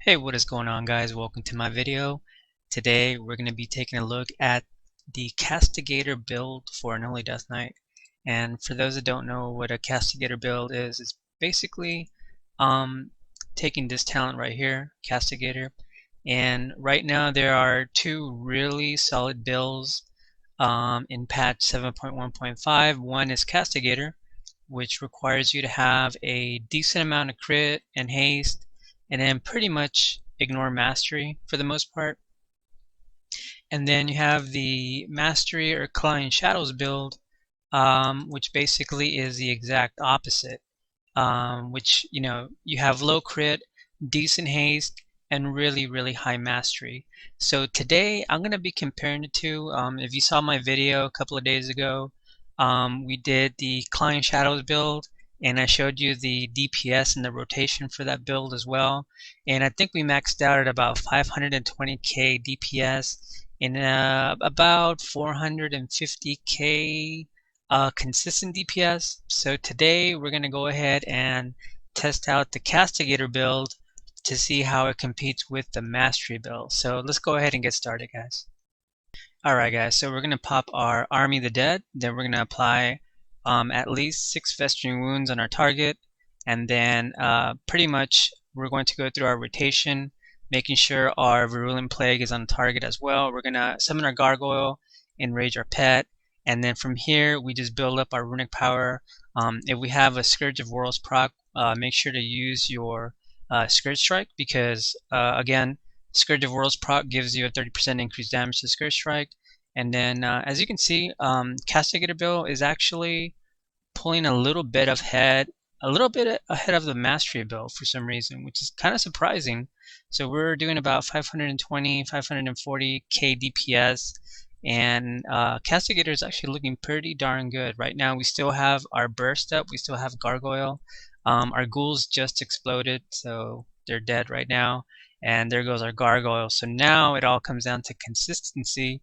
Hey, what is going on, guys? Welcome to my video. Today we're going to be taking a look at the Castigator build for Unholy Death Knight. And for those that don't know what a Castigator build is, it's basically taking this talent right here, Castigator. And right now there are two really solid builds in patch 7.1.5. One is Castigator, which requires you to have a decent amount of crit and haste, and then pretty much ignore mastery for the most part. And then you have the mastery or Clawing Shadows build, which basically is the exact opposite. Which you have low crit, decent haste, and really high mastery. So today I'm going to be comparing the two. If you saw my video a couple of days ago, we did the Clawing Shadows build, and I showed you the DPS and the rotation for that build as well. And I think we maxed out at about 520k DPS and about 450k consistent DPS. So today we're going to go ahead and test out the Castigator build to see how it competes with the Mastery build. So let's go ahead and get started, guys. Alright guys, so we're going to pop our Army of the Dead, then we're going to apply at least 6 Festering Wounds on our target, and then pretty much we're going to go through our rotation, making sure our Virulent Plague is on target as well. We're going to summon our Gargoyle, enrage our pet, and then from here we just build up our runic power. If we have a Scourge of Worlds proc, make sure to use your Scourge Strike, because again, Scourge of Worlds proc gives you a 30% increased damage to Scourge Strike. And then as you can see, Castigator build is actually pulling a little bit ahead of the Mastery build for some reason, which is kind of surprising. So we're doing about 520, 540k DPS, and Castigator is actually looking pretty darn good. Right now we still have our burst up, we still have Gargoyle. Our ghouls just exploded, so they're dead right now. And there goes our Gargoyle. So now it all comes down to consistency,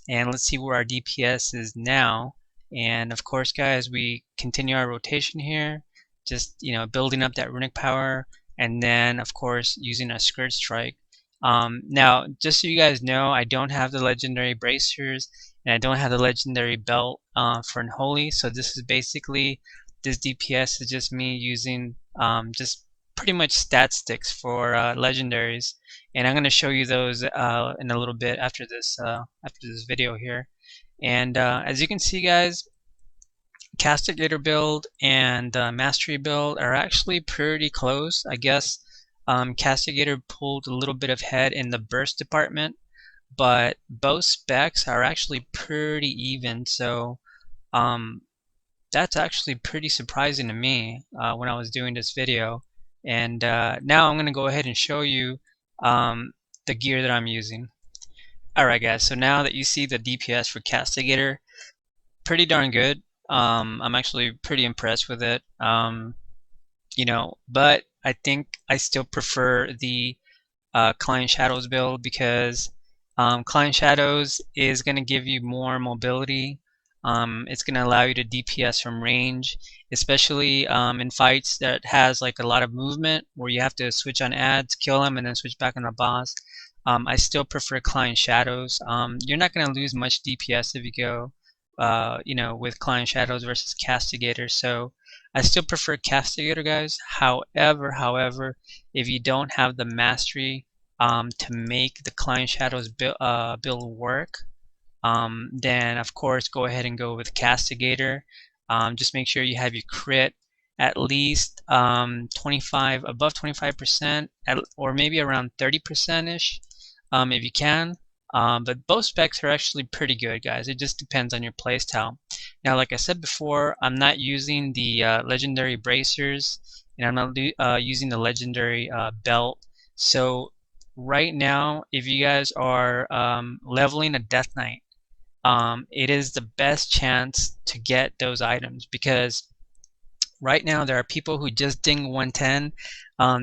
and let's see where our DPS is now. And of course, guys, we continue our rotation here, just building up that runic power, and then of course using a Scourge Strike. Now, just so you guys know, I don't have the legendary bracers, and I don't have the legendary belt for Unholy. So this is basically, this DPS is just me using just pretty much stat sticks for legendaries, and I'm going to show you those in a little bit after this video here. And as you can see, guys, Castigator build and Mastery build are actually pretty close. I guess Castigator pulled a little bit of head in the burst department, but both specs are actually pretty even. So that's actually pretty surprising to me when I was doing this video. And now I'm going to go ahead and show you the gear that I'm using. Alright guys, so now that you see the DPS for Castigator, pretty darn good. I'm actually pretty impressed with it. But I think I still prefer the Clawing Shadows build, because Clawing Shadows is going to give you more mobility. It's going to allow you to DPS from range, especially in fights that has like a lot of movement where you have to switch on ads, kill them, and then switch back on a boss. I still prefer Clawing Shadows. You're not going to lose much DPS if you go with Clawing Shadows versus Castigator. So I still prefer Castigator, guys. However, if you don't have the mastery to make the Clawing Shadows build work, then of course go ahead and go with Castigator. Just make sure you have your crit at least 25 above 25%, or maybe around 30% ish, if you can. But both specs are actually pretty good, guys. It just depends on your playstyle. Now, like I said before, I'm not using the legendary bracers, and I'm not using the legendary belt. So right now, if you guys are leveling a Death Knight, it is the best chance to get those items, because right now there are people who just ding 110.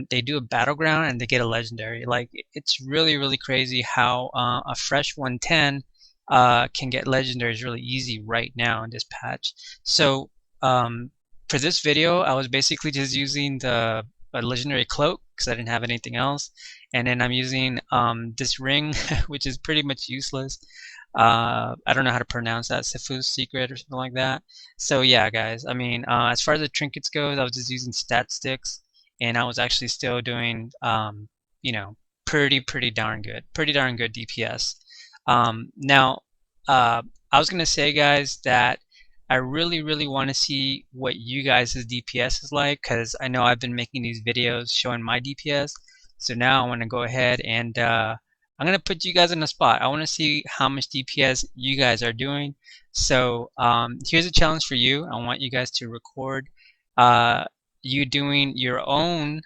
They do a battleground and they get a legendary. Like, it's really crazy how a fresh 110 can get legendaries really easy right now in this patch. So for this video, I was basically just using the a legendary cloak because I didn't have anything else, and then I'm using this ring, which is pretty much useless. I don't know how to pronounce that, Sifu's secret or something like that. So yeah, guys. I mean, as far as the trinkets goes, I was just using stat sticks, and I was actually still doing, you know, pretty darn good, DPS. Now, I was gonna say, guys, that I really want to see what you guys' DPS is like, because I know I've been making these videos showing my DPS. So now I want to go ahead and I'm gonna put you guys in a spot. I want to see how much DPS you guys are doing. So here's a challenge for you. I want you guys to record uh, you doing your own,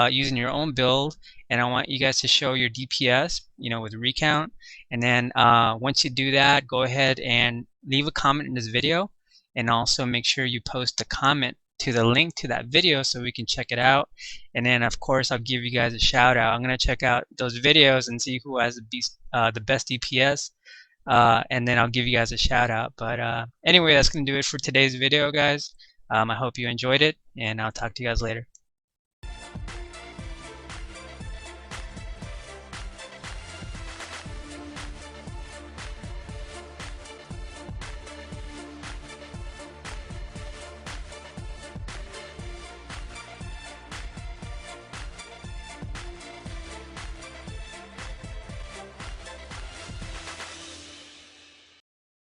using your own build, and I want you guys to show your DPS, with recount. And then once you do that, go ahead and leave a comment in this video, and also make sure you post a comment to the link to that video so we can check it out. And then of course I'll give you guys a shout out. I'm gonna check out those videos and see who has the best DPS, and then I'll give you guys a shout out. But anyway, that's gonna do it for today's video, guys. I hope you enjoyed it, and I'll talk to you guys later.